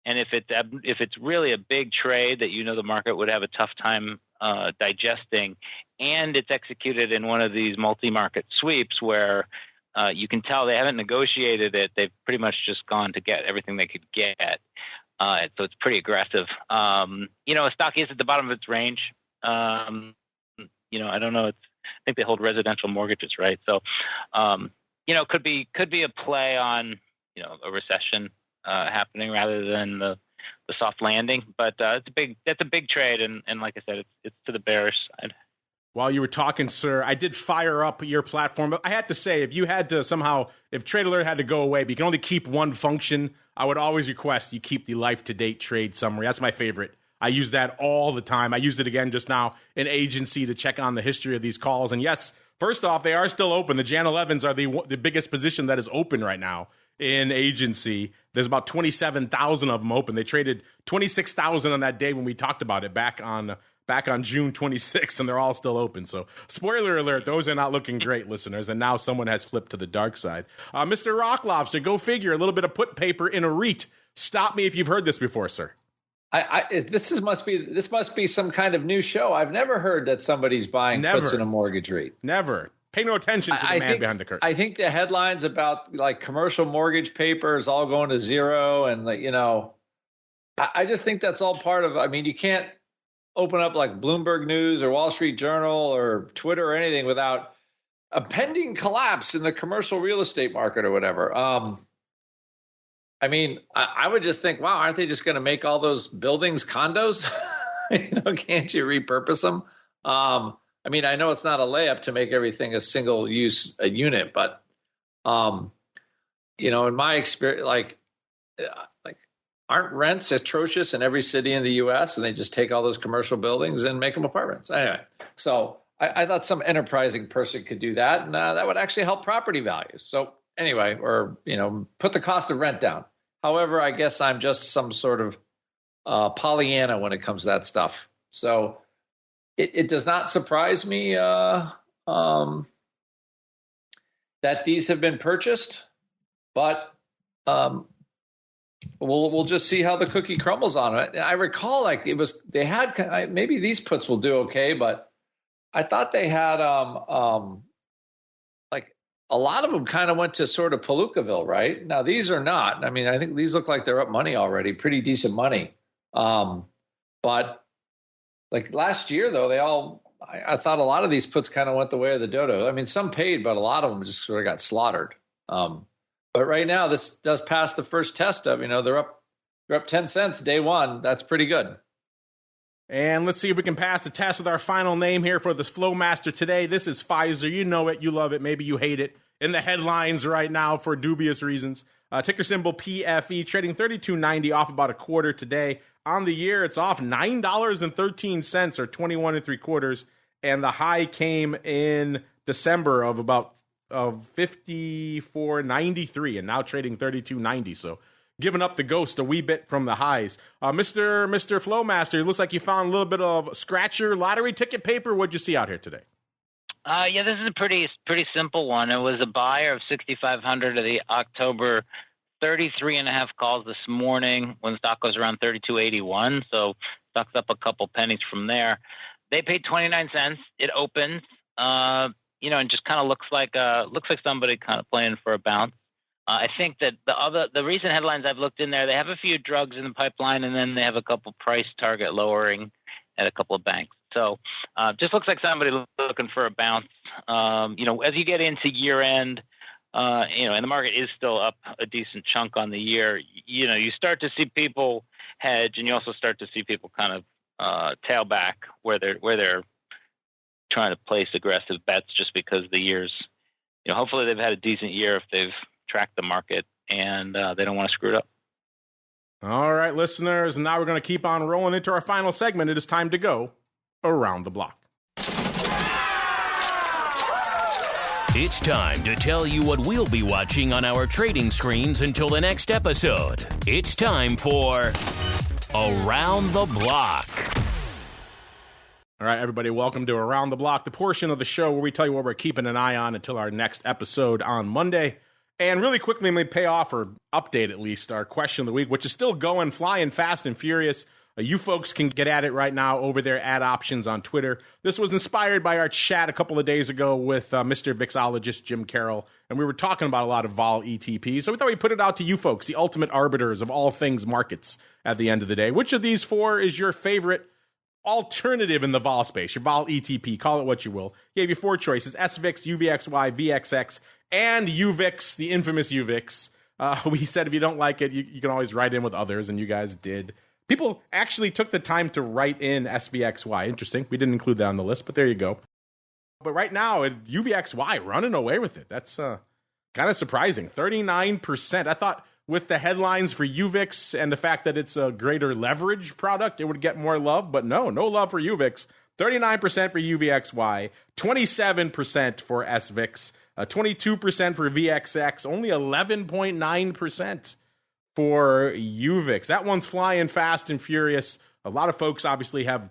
And if it's really a big trade that you know the market would have a tough time digesting, and it's executed in one of these multi-market sweeps where you can tell they haven't negotiated it. They've pretty much just gone to get everything they could get. So it's pretty aggressive. A stock is at the bottom of its range. I don't know. I think they hold residential mortgages, right? So, could be a play on, a recession happening rather than the soft landing. But that's a big trade, and like I said, it's to the bearish side. While you were talking, sir, I did fire up your platform. But I had to say, if you had to if Trade Alert had to go away, but you can only keep one function, I would always request you keep the life-to-date trade summary. That's my favorite. I use that all the time. I used it again just now in agency to check on the history of these calls. And yes, first off, they are still open. The Jan 11s are the biggest position that is open right now in agency. There's about 27,000 of them open. They traded 26,000 on that day when we talked about it back on June 26th, and they're all still open. So spoiler alert, those are not looking great, listeners, and now someone has flipped to the dark side. Mr. Rock Lobster, go figure, a little bit of put paper in a REIT. Stop me if you've heard this before, sir. This must be some kind of new show. I've never heard that somebody's buying puts in a mortgage REIT. Never. Pay no attention to the man behind the curtain. I think the headlines about like commercial mortgage papers all going to zero, and I just think that's all part of. I mean, you can't open up like Bloomberg News or Wall Street Journal or Twitter or anything without a pending collapse in the commercial real estate market or whatever. I would just think, wow, aren't they just going to make all those buildings condos? Can't you repurpose them? I know it's not a layup to make everything a single use unit, but in my experience, like aren't rents atrocious in every city in the U.S. and they just take all those commercial buildings and make them apartments? Anyway, so I thought some enterprising person could do that, and that would actually help property values. So anyway, or put the cost of rent down. However, I guess I'm just some sort of Pollyanna when it comes to that stuff. So it does not surprise me that these have been purchased, but we'll just see how the cookie crumbles on it. I recall maybe these puts will do okay, but I thought they had a lot of them kind of went to sort of Palookaville, right? Now these are not. I think these look like they're up money already, pretty decent money. But like last year though, I thought a lot of these puts kind of went the way of the dodo. Some paid, but a lot of them just sort of got slaughtered. But right now, this does pass the first test of, they're up 10 cents day one. That's pretty good. And let's see if we can pass the test with our final name here for this FLOWMASTER today. This is Pfizer. You know it. You love it. Maybe you hate it. In the headlines right now for dubious reasons. Ticker symbol PFE, trading $32.90, off about a quarter today. On the year, it's off $9.13 or 21 3/4. And the high came in December of 54.93, and now trading $32.90. So giving up the ghost a wee bit from the highs. Mr. FLOWMASTER, it looks like you found a little bit of scratcher lottery ticket paper. What'd you see out here today? This is a pretty simple one. It was a buyer of 6,500 of the October 33.5 calls this morning when the stock was around 32.81. So stock's up a couple pennies from there. They paid 29 cents. It opens, and just kind of looks like somebody kind of playing for a bounce. I think that the recent headlines I've looked in there, they have a few drugs in the pipeline, and then they have a couple price target lowering at a couple of banks. So just looks like somebody looking for a bounce. As you get into year end, and the market is still up a decent chunk on the year, you start to see people hedge, and you also start to see people kind of tail back where they're trying to place aggressive bets just because the years, hopefully they've had a decent year if they've tracked the market, and they don't want to screw it up. All right, listeners, now we're going to keep on rolling into our final segment. It is time to go around the block. It's time to tell you what we'll be watching on our trading screens until the next episode. It's time for Around the Block. All right, everybody, welcome to Around the Block, the portion of the show where we tell you what we're keeping an eye on until our next episode on Monday. And really quickly, let me pay off or update at least our question of the week, which is still going, flying fast and furious. You folks can get at it right now over there at Options on Twitter. This was inspired by our chat a couple of days ago with Mr. Vixologist Jim Carroll, and we were talking about a lot of vol ETP. So we thought we'd put it out to you folks, the ultimate arbiters of all things markets at the end of the day. Which of these four is your favorite alternative in the vol space? Your vol ETP, call it what you will. Gave you four choices: SVIX, UVXY, VXX, and UVIX, the infamous UVIX. We said if you don't like it, you can always write in with others, and you guys did. People actually took the time to write in SVXY. Interesting. We didn't include that on the list, but there you go. But right now, UVXY running away with it. That's kind of surprising. 39%. I thought with the headlines for UVIX and the fact that it's a greater leverage product, it would get more love. But no love for UVIX. 39% for UVXY, 27% for SVIX, 22% for VXX, only 11.9% for UVIX. That one's flying fast and furious. A lot of folks obviously have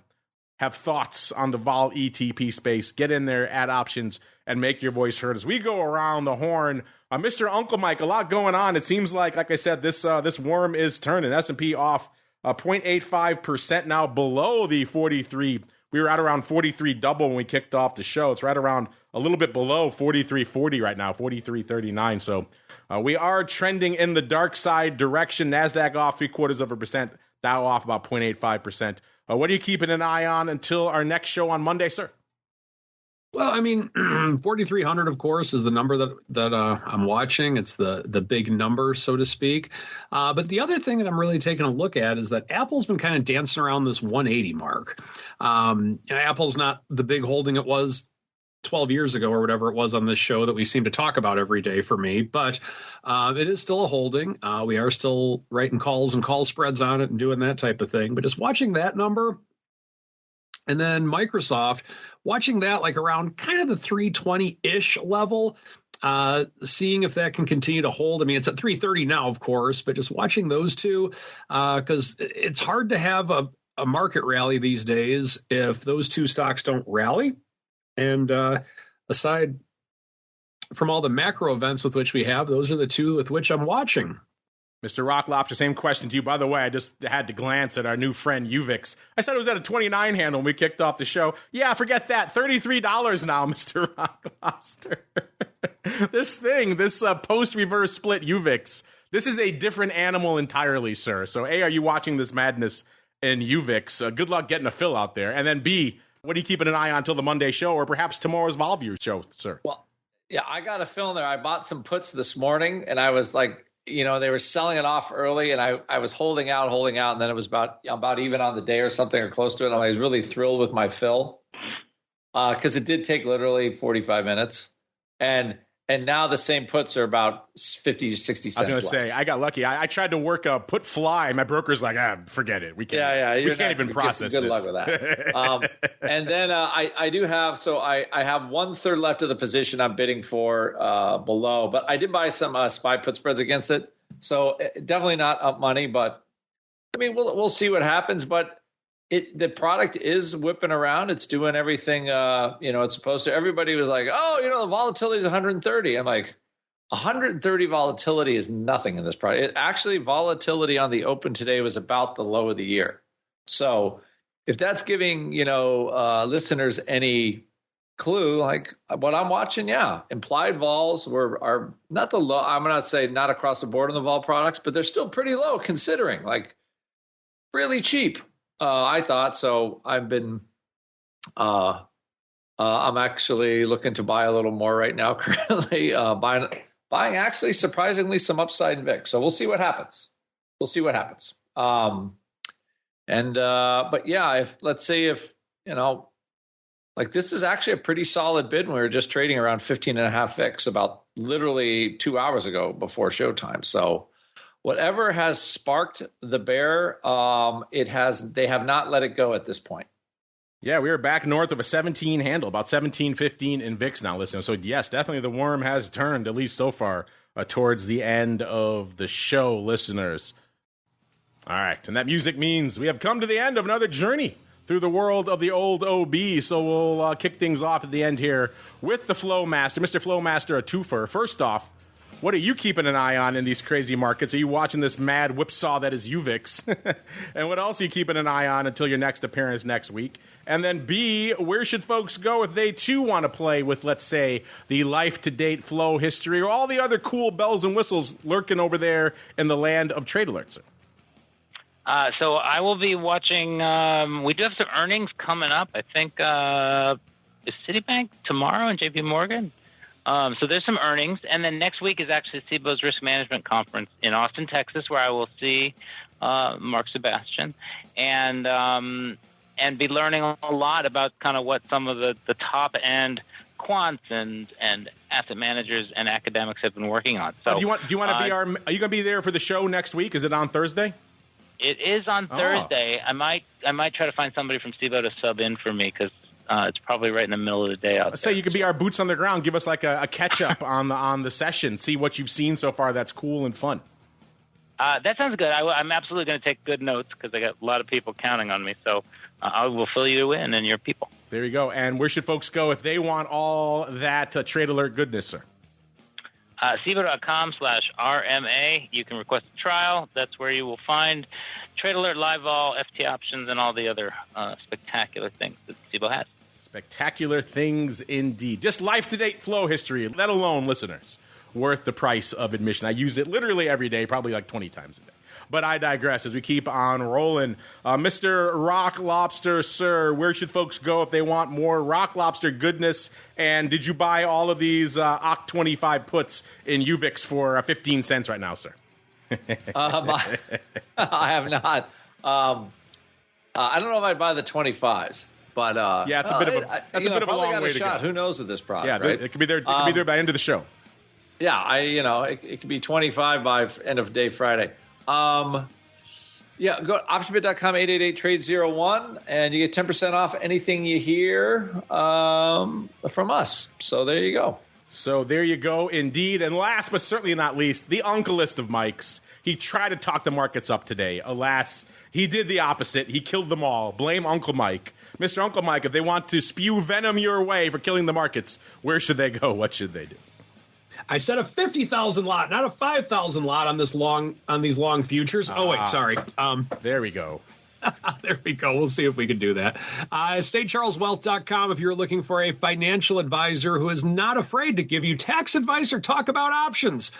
thoughts on the vol ETP space. Get in there, add options, and make your voice heard as we go around the horn. Mr. Uncle Mike, a lot going on. It seems like I said, this worm is turning. S&P off 0.85% now, below the 43. We were at around 43 double when we kicked off the show. It's right around a little bit below 43.40 right now, 43.39. So we are trending in the dark side direction. NASDAQ off 0.75%. Dow off about 0.85%. What are you keeping an eye on until our next show on Monday, sir? Well, I mean, 4,300, of course, is the number that I'm watching. It's the big number, so to speak. But the other thing that I'm really taking a look at is that Apple's been kind of dancing around this 180 mark. Apple's not the big holding it was 12 years ago or whatever it was on this show that we seem to talk about every day for me. But it is still a holding. We are still writing calls and call spreads on it and doing that type of thing. But just watching that number. And then Microsoft, watching that like around kind of the 320-ish level, seeing if that can continue to hold. I mean, it's at 330 now, of course, but just watching those two, because it's hard to have a market rally these days if those two stocks don't rally. And aside from all the macro events with which we have, those are the two with which I'm watching. Mr. Rock Lobster, same question to you. By the way, I just had to glance at our new friend UVIX. I said it was at a 29 handle when we kicked off the show. Yeah, forget that. $33 now, Mr. Rock Lobster. This post-reverse split UVIX, this is a different animal entirely, sir. So A, are you watching this madness in UVIX? Good luck getting a fill out there. And then B, what are you keeping an eye on until the Monday show or perhaps tomorrow's VolView show, sir? Well, yeah, I got a fill in there. I bought some puts this morning, and I was like, they were selling it off early, and I was holding out, and then it was about even on the day or something or close to it. And I was really thrilled with my fill because it did take literally 45 minutes. And now the same puts are about 50 to 60 cents. I was going to say, I got lucky. I tried to work a put fly. My broker's like, forget it. We can't. We can't even process this. Good luck with that. And then I do have. So I have 1/3 left of the position I'm bidding for below, but I did buy some SPY put spreads against it. So definitely not up money, but I mean we'll see what happens. But the product is whipping around. It's doing everything, it's supposed to. Everybody was like, the volatility is 130. I'm like, 130 volatility is nothing in this product. Actually, volatility on the open today was about the low of the year. So if that's giving, listeners any clue, like what I'm watching, implied vols are not the low. I'm going to say not across the board on the vol products, but they're still pretty low considering, like really cheap. I thought so. I've been. I'm actually looking to buy a little more right now. Currently, buying actually surprisingly some upside in VIX. So we'll see what happens. But yeah, let's say like this is actually a pretty solid bid. When we were just trading around 15.5 VIX about literally 2 hours ago before showtime. So. Whatever has sparked the bear, they have not let it go at this point. Yeah, we are back north of a 17 handle, about 17.15 in VIX now, listeners. So yes, definitely the worm has turned, at least so far, towards the end of the show, listeners. All right, and that music means we have come to the end of another journey through the world of the old OB. So we'll kick things off at the end here with the FlowMaster. Mr. FlowMaster, a twofer. First off, what are you keeping an eye on in these crazy markets? Are you watching this mad whipsaw that is UVIX? And what else are you keeping an eye on until your next appearance next week? And then B, where should folks go if they too want to play with, let's say, the life-to-date flow history or all the other cool bells and whistles lurking over there in the land of trade alerts? So I will be watching. We do have some earnings coming up. I think is Citibank tomorrow and JP Morgan. So there's some earnings. And then next week is actually CBOE's Risk Management Conference in Austin, Texas, where I will see Mark Sebastian and be learning a lot about kind of what some of the top-end quants and asset managers and academics have been working on. So, do you want to be are you going to be there for the show next week? Is it on Thursday? It is on Thursday. I might try to find somebody from CBOE to sub in for me because it's probably right in the middle of the day out there. So you could be our boots on the ground. Give us like a catch up on the session. See what you've seen so far. That's cool and fun. That sounds good. I'm absolutely going to take good notes because I got a lot of people counting on me. So I will fill you in and your people. There you go. And where should folks go if they want all that trade alert goodness, sir? CBOE.com/RMA. You can request a trial. That's where you will find Trade Alert, Live Vol, FT options, and all the other spectacular things that CBOE has. Spectacular things indeed. Just life-to-date flow history, let alone, listeners, worth the price of admission. I use it literally every day, probably like 20 times a day. But I digress as we keep on rolling. Mr. Rock Lobster, sir, where should folks go if they want more Rock Lobster goodness? And did you buy all of these OC25 puts in UVIX for 15 cents right now, sir? I have not. I don't know if I'd buy the 25s, but yeah, it's a bit of a long way to go. Who knows with this product? Yeah, right? It could be there. It could be there by the end of the show. Yeah, it could be 25 by end of day Friday. Yeah, go to optionbit.com 888-TRADE-01 and you get 10% off anything you hear from us. So there you go. So there you go, indeed. And last but certainly not least, the uncleist of Mikes. He tried to talk the markets up today. Alas, he did the opposite. He killed them all. Blame Uncle Mike. Mr. Uncle Mike, if they want to spew venom your way for killing the markets, where should they go? What should they do? I said a 50,000 lot, not a 5,000 lot on these long futures. Oh wait, sorry. There we go. There we go. We'll see if we can do that. StCharlesWealth.com if you're looking for a financial advisor who is not afraid to give you tax advice or talk about options.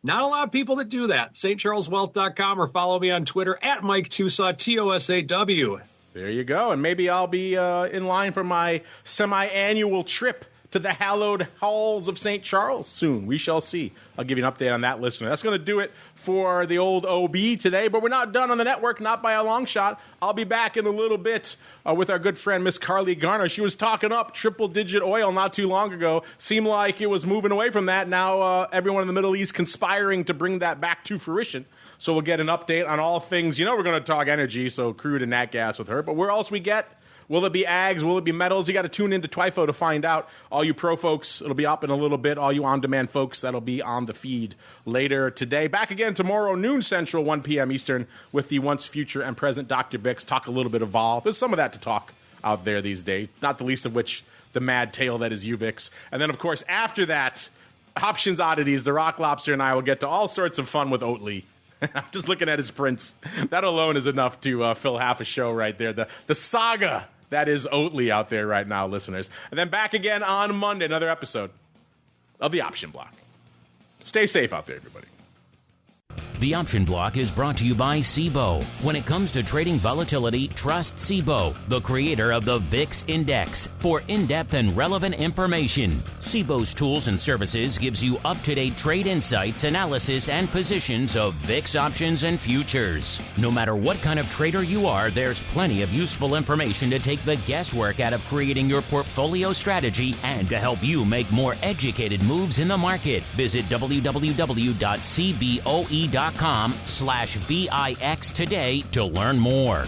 Not a lot of people that do that. StCharlesWealth.com or follow me on Twitter at Mike Tusaw, TOSAW. There you go. And maybe I'll be in line for my semi-annual trip to the hallowed halls of St. Charles soon. We shall see. I'll give you an update on that, listener. That's going to do it for the old OB today, but we're not done on the network, not by a long shot. I'll be back in a little bit with our good friend, Miss Carly Garner. She was talking up triple-digit oil not too long ago. Seemed like it was moving away from that. Now everyone in the Middle East conspiring to bring that back to fruition. So we'll get an update on all things. We're going to talk energy, so crude and nat gas with her. But where else we get? Will it be ags? Will it be metals? You got to tune into TWIFO to find out. All you pro folks, it'll be up in a little bit. All you on-demand folks, that'll be on the feed later today. Back again tomorrow, noon Central, 1 p.m. Eastern, with the once future and present Dr. Bix. Talk a little bit of vol. There's some of that to talk out there these days, not the least of which the mad tale that is UVIX. And then, of course, after that, Options Oddities, the Rock Lobster and I will get to all sorts of fun with Oatly. I'm just looking at his prints. That alone is enough to fill half a show right there. The saga that is Oatly out there right now, listeners. And then back again on Monday, another episode of The Option Block. Stay safe out there, everybody. The Option Block is brought to you by CBOE. When it comes to trading volatility, trust CBOE, the creator of the VIX Index, for in-depth and relevant information. CBOE's tools and services gives you up-to-date trade insights, analysis, and positions of VIX options and futures. No matter what kind of trader you are, there's plenty of useful information to take the guesswork out of creating your portfolio strategy and to help you make more educated moves in the market. Visit www.cboe.com/VIX today to learn more.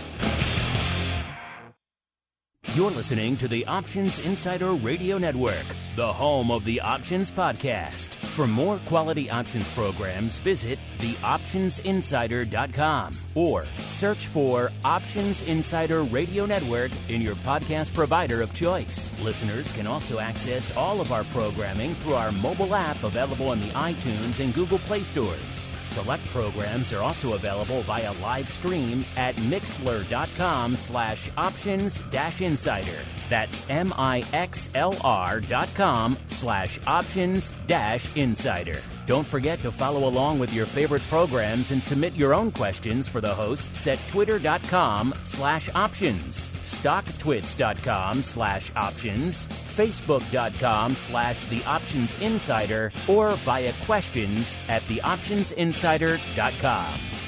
You're listening to the Options Insider Radio Network, the home of the Options Podcast. For more quality options programs, visit theoptionsinsider.com or search for Options Insider Radio Network in your podcast provider of choice. Listeners can also access all of our programming through our mobile app available in the iTunes and Google Play stores. Select programs are also available via live stream at mixlr.com/options-insider. That's mixlr.com/options-insider. Don't forget to follow along with your favorite programs and submit your own questions for the hosts at twitter.com/options, stocktwits.com/options, facebook.com/theoptionsinsider, or via questions@theoptionsinsider.com.